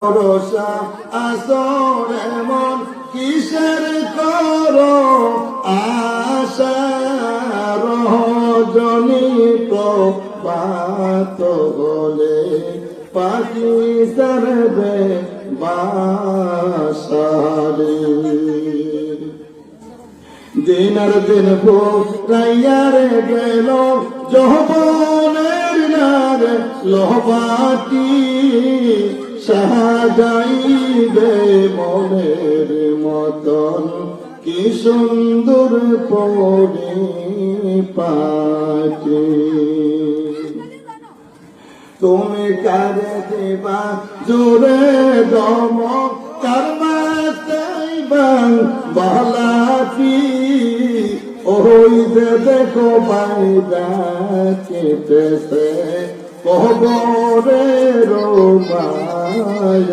ভরসা আসর এমন কিসের করো আশা রজনী প্রভাত হলে পাখি সরবে বাসারে দিনার দিন ফুরাইয়ারে গেল যৌবনের নার লোহবাতি সাজাইবে মনের মতন কি সুন্দর পরিপাটি তুমি কারে দেবা জোরে দম কারমাতেই বাং বালাতি ওই যে দেখো বাইদা কেটেছে কবরের মায়া